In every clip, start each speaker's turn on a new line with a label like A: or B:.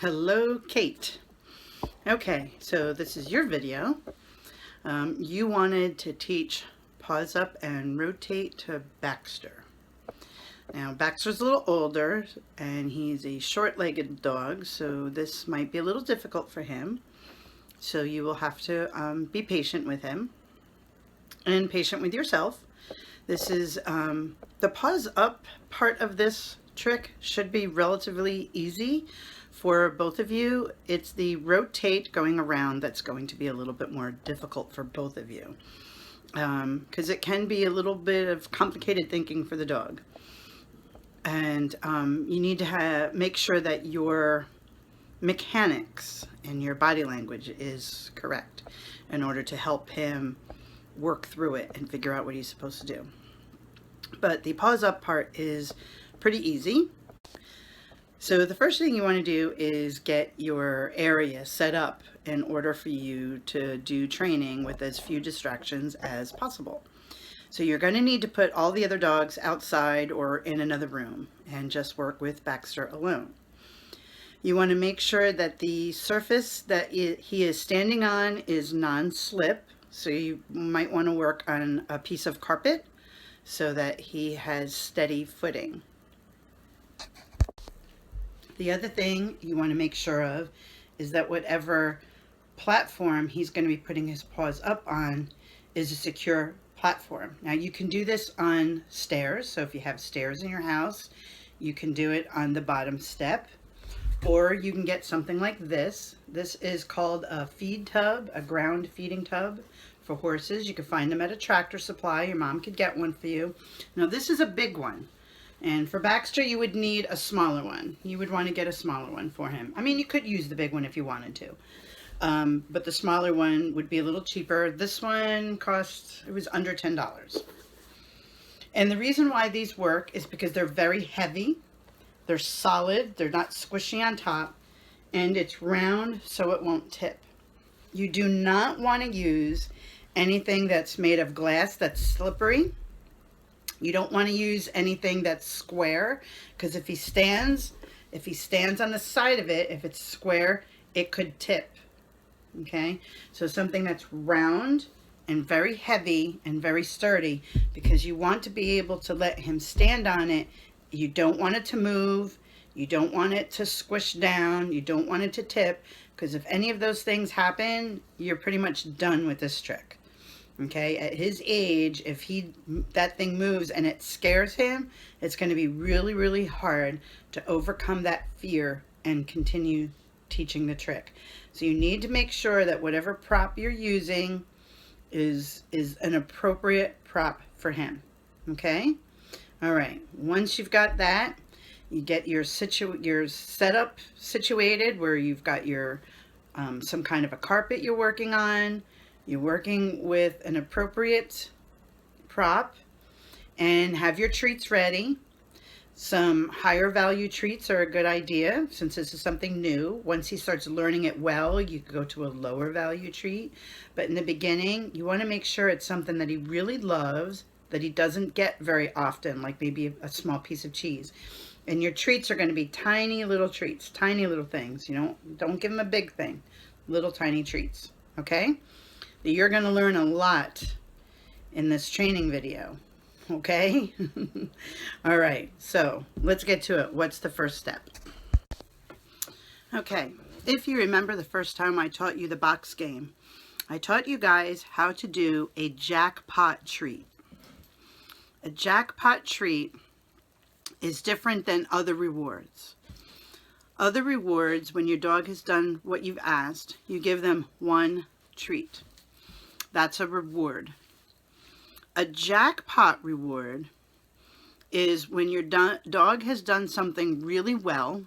A: Hello, Kate. Okay, so this is your video. You wanted to teach Paws Up and rotate to Baxter. Now, Baxter's a little older and he's a short-legged dog, so this might be a little difficult for him. So you will have to be patient with him and patient with yourself. This is the Paws Up part of this trick should be relatively easy for both of you. It's the rotate going around that's going to be a little bit more difficult for both of you because it can be a little bit of complicated thinking for the dog. And you need to make sure that your mechanics and your body language is correct in order to help him work through it and figure out what he's supposed to do. But the Paws Up part is pretty easy. So the first thing you want to do is get your area set up in order for you to do training with as few distractions as possible. So you're going to need to put all the other dogs outside or in another room and just work with Baxter alone. You want to make sure that the surface that he is standing on is non-slip. So you might want to work on a piece of carpet so that he has steady footing. The other thing you want to make sure of is that whatever platform he's going to be putting his paws up on is a secure platform. Now you can do this on stairs, so if you have stairs in your house, you can do it on the bottom step, or you can get something like this. This is called a feed tub, a ground feeding tub for horses. You can find them at a Tractor Supply. Your mom could get one for you. Now this is a big one. And for Baxter, you would need a smaller one. You would want to get a smaller one for him. I mean, you could use the big one if you wanted to. But the smaller one would be a little cheaper. This one it was under $10. And the reason why these work is because they're very heavy. They're solid. They're not squishy on top. And it's round so it won't tip. You do not want to use anything that's made of glass that's slippery. You don't want to use anything that's square, because if he stands on the side of it, if it's square, it could tip. Okay, so something that's round and very heavy and very sturdy, because you want to be able to let him stand on it. You don't want it to move. You don't want it to squish down. You don't want it to tip, because if any of those things happen, you're pretty much done with this trick. Okay, at his age, if that thing moves and it scares him, it's going to be really, really hard to overcome that fear and continue teaching the trick. So you need to make sure that whatever prop you're using is an appropriate prop for him. Okay? All right. Once you've got that, you get your setup situated where you've got your some kind of a carpet you're working on. You're working with an appropriate prop, and have your treats ready. Some higher value treats are a good idea since this is something new. Once he starts learning it well, you could go to a lower value treat. But in the beginning, you want to make sure it's something that he really loves, that he doesn't get very often, like maybe a small piece of cheese. And your treats are going to be tiny little treats, tiny little things. You know, don't give him a big thing, little tiny treats. Okay? You're going to learn a lot in this training video, okay? All right, so let's get to it. What's the first step? Okay, if you remember the first time I taught you the box game, I taught you guys how to do a jackpot treat. A jackpot treat is different than other rewards. Other rewards, when your dog has done what you've asked, you give them one treat. That's a reward. A jackpot reward is when your dog has done something really well,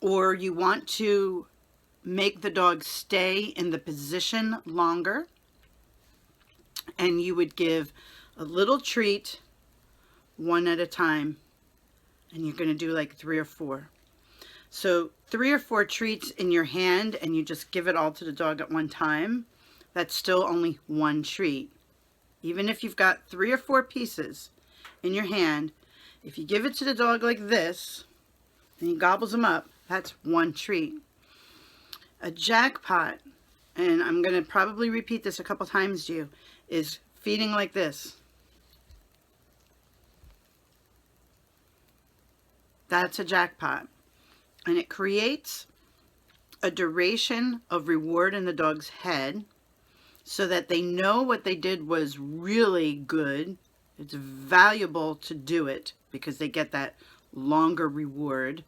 A: or you want to make the dog stay in the position longer, and you would give a little treat one at a time, and you're going to do like 3 or 4. So 3 or 4 treats in your hand, and you just give it all to the dog at one time. That's still only one treat. Even if you've got 3 or 4 pieces in your hand, if you give it to the dog like this, and he gobbles them up, That's one treat. A jackpot, and I'm going to probably repeat this a couple times to you, is feeding like this. That's a jackpot. And it creates a duration of reward in the dog's head so that they know what they did was really good. It's valuable to do it because they get that longer reward.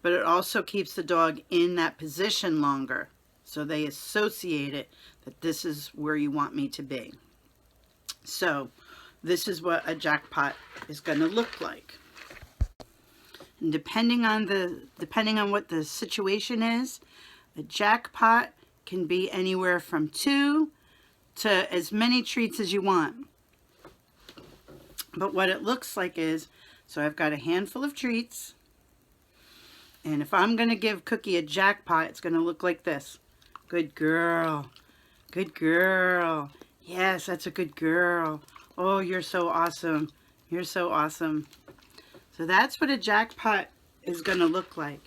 A: But it also keeps the dog in that position longer. So they associate it that this is where you want me to be. So this is what a jackpot is going to look like. And depending on what the situation is, a jackpot can be anywhere from 2 to as many treats as you want. But what it looks like is, so I've got a handful of treats. And if I'm going to give Cookie a jackpot, it's going to look like this. Good girl. Good girl. Yes, that's a good girl. Oh, you're so awesome. You're so awesome. So that's what a jackpot is going to look like.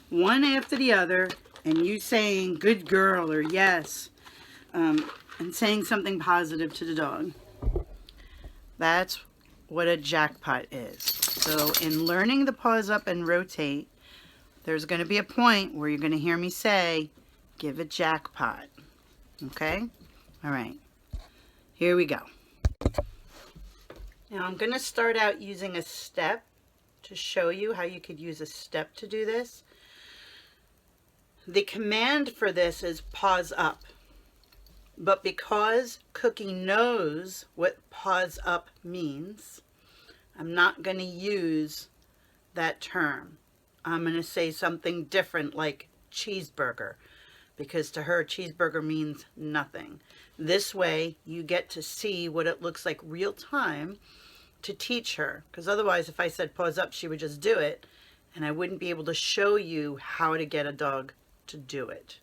A: One after the other, and you saying good girl or yes, and saying something positive to the dog. That's what a jackpot is. So in learning the Paws Up and Rotate, there's going to be a point where you're going to hear me say, give a jackpot. Okay? All right. Here we go. Now I'm going to start out using a step to show you how you could use a step to do this. The command for this is paws up. But because Cookie knows what paws up means, I'm not going to use that term. I'm going to say something different like cheeseburger, because to her cheeseburger means nothing. This way you get to see what it looks like real time to teach her, because otherwise if I said paws up she would just do it and I wouldn't be able to show you how to get a dog to do it.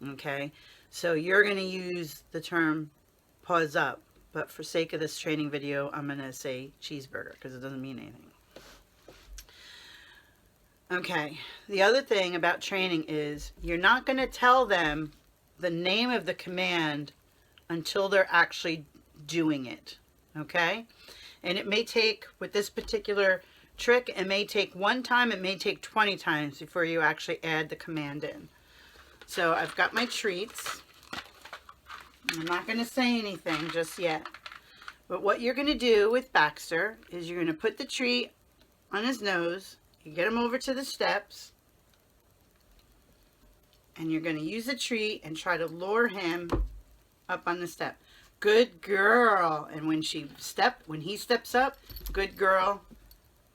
A: Okay, so you're going to use the term paws up, but for sake of this training video I'm going to say cheeseburger because it doesn't mean anything. Okay, the other thing about training is you're not going to tell them the name of the command until they're actually doing it. Okay, and it may take, with this particular trick, it may take 1 time, it may take 20 times before you actually add the command in. So I've got my treats. I'm not going to say anything just yet. But what you're going to do with Baxter is you're going to put the treat on his nose. You get him over to the steps. And you're going to use the treat and try to lure him up on the step. Good girl. And when he steps up, good girl,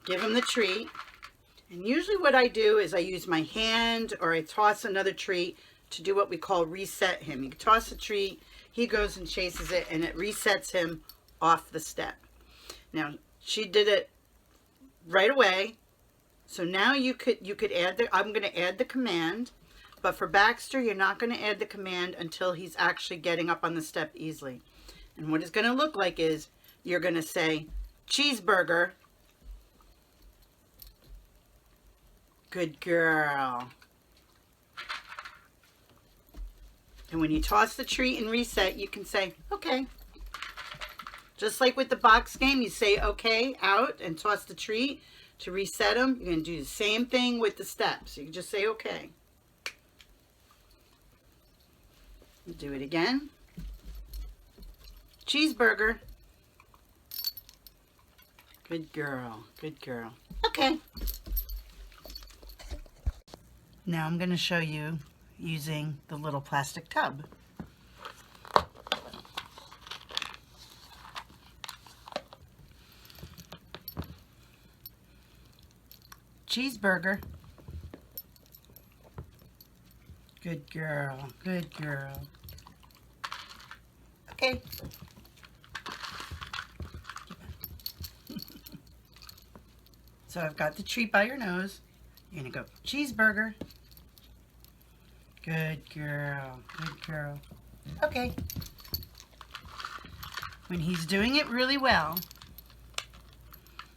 A: give him the treat. And usually what I do is I use my hand or I toss another treat to do what we call reset him. You toss a treat, he goes and chases it, and it resets him off the step. Now, she did it right away. So now you could add I'm going to add the command, but for Baxter, you're not going to add the command until he's actually getting up on the step easily. And what it's going to look like is you're going to say, cheeseburger. Good girl. And when you toss the treat and reset, you can say, okay. Just like with the box game, you say, okay, out, and toss the treat to reset them. You're going to do the same thing with the steps. You can just say, okay. Do it again. Cheeseburger. Good girl. Good girl. Okay. Now I'm going to show you using the little plastic tub. Cheeseburger. Good girl. Good girl. Okay. So I've got the treat by your nose. You're going to go, cheeseburger. Good girl. Good girl. Okay. When he's doing it really well,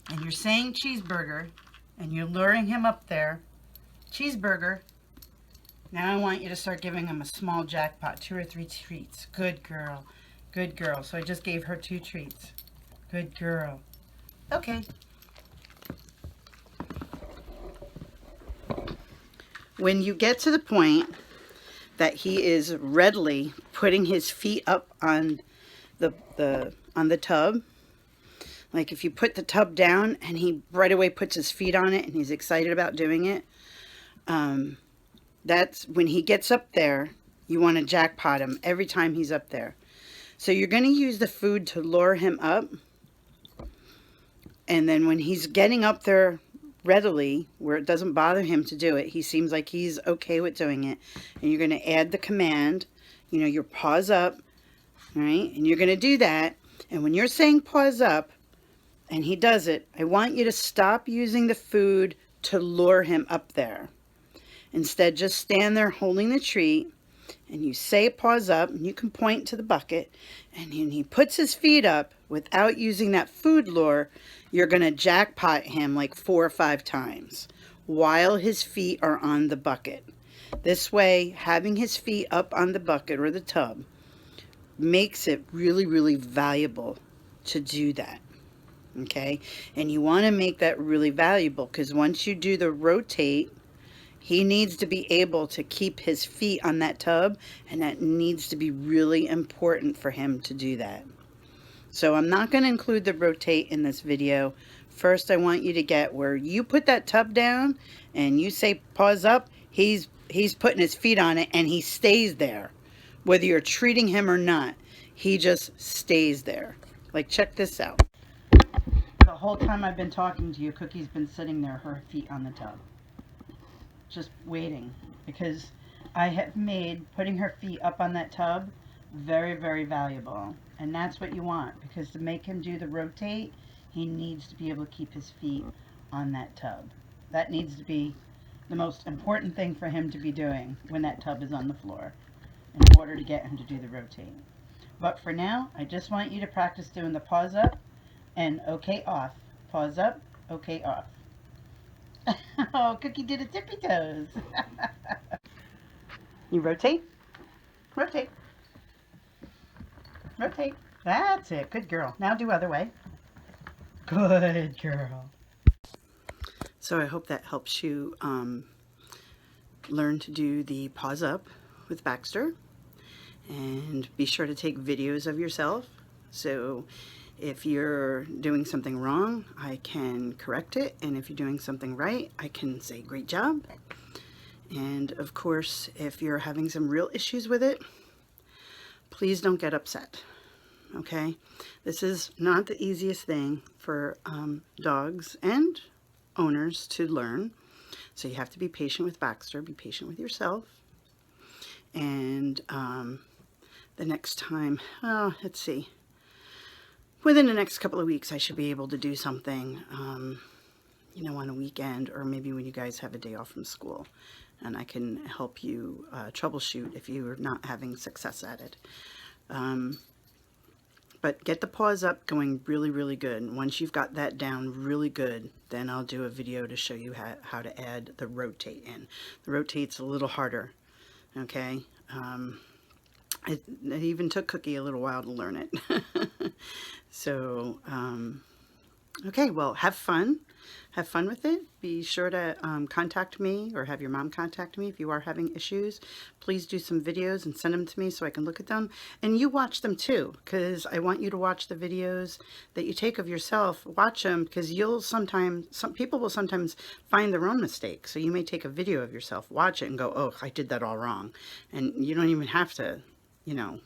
A: and you're saying cheeseburger, and you're luring him up there, cheeseburger. Now I want you to start giving him a small jackpot, 2 or 3 treats. Good girl. Good girl. So I just gave her 2 treats. Good girl. Okay. When you get to the point that he is readily putting his feet up on the tub, like if you put the tub down and he right away puts his feet on it and he's excited about doing it, that's when he gets up there. You want to jackpot him every time he's up there. So you're going to use the food to lure him up, and then when he's getting up there readily, where it doesn't bother him to do it, he seems like he's okay with doing it, and you're going to add the command, you know, your paws up, right? And you're going to do that, and when you're saying paws up and he does it, I want you to stop using the food to lure him up there. Instead, just stand there holding the treat, and you say paws up, and you can point to the bucket, and when he puts his feet up without using that food lure, you're going to jackpot him like 4 or 5 times while his feet are on the bucket. This way, having his feet up on the bucket or the tub makes it really, really valuable to do that. Okay? And you want to make that really valuable, because once you do the rotate, he needs to be able to keep his feet on that tub, and that needs to be really important for him to do that. So I'm not going to include the rotate in this video. First, I want you to get where you put that tub down and you say paws up, he's putting his feet on it and he stays there. Whether you're treating him or not, he just stays there. Like, check this out. The whole time I've been talking to you, Cookie's been sitting there, her feet on the tub, just waiting, because I have made putting her feet up on that tub very, very valuable. And that's what you want, because to make him do the rotate, he needs to be able to keep his feet on that tub. That needs to be the most important thing for him to be doing when that tub is on the floor, in order to get him to do the rotate. But for now, I just want you to practice doing the paws up and okay off. Paws up, okay off. Oh, Cookie did a tippy toes. You rotate, rotate, rotate. That's it. Good girl. Now do other way. Good girl. So I hope that helps you learn to do the paws up with Baxter. And be sure to take videos of yourself. So if you're doing something wrong, I can correct it. And if you're doing something right, I can say great job. And of course, if you're having some real issues with it, please don't get upset. Okay? This is not the easiest thing for dogs and owners to learn. So you have to be patient with Baxter. Be patient with yourself. And the next time, oh, let's see. Within the next couple of weeks, I should be able to do something, you know, on a weekend, or maybe when you guys have a day off from school, and I can help you troubleshoot if you're not having success at it. But get the paws up going really, really good. And once you've got that down really good, then I'll do a video to show you how to add the rotate in. The rotate's a little harder, okay? It even took Cookie a little while to learn it. So, okay, well, have fun. Have fun with it. Be sure to contact me, or have your mom contact me if you are having issues. Please do some videos and send them to me so I can look at them. And you watch them too, because I want you to watch the videos that you take of yourself. Watch them, because you'll sometimes, some people will sometimes find their own mistakes. So you may take a video of yourself, watch it, and go, oh, I did that all wrong. And you don't even have to, you know,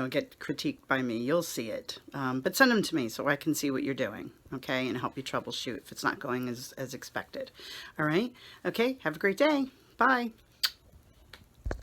A: get critiqued by me. You'll see it. But send them to me so I can see what you're doing, okay, and help you troubleshoot if it's not going as expected. All right? Okay, have a great day. Bye.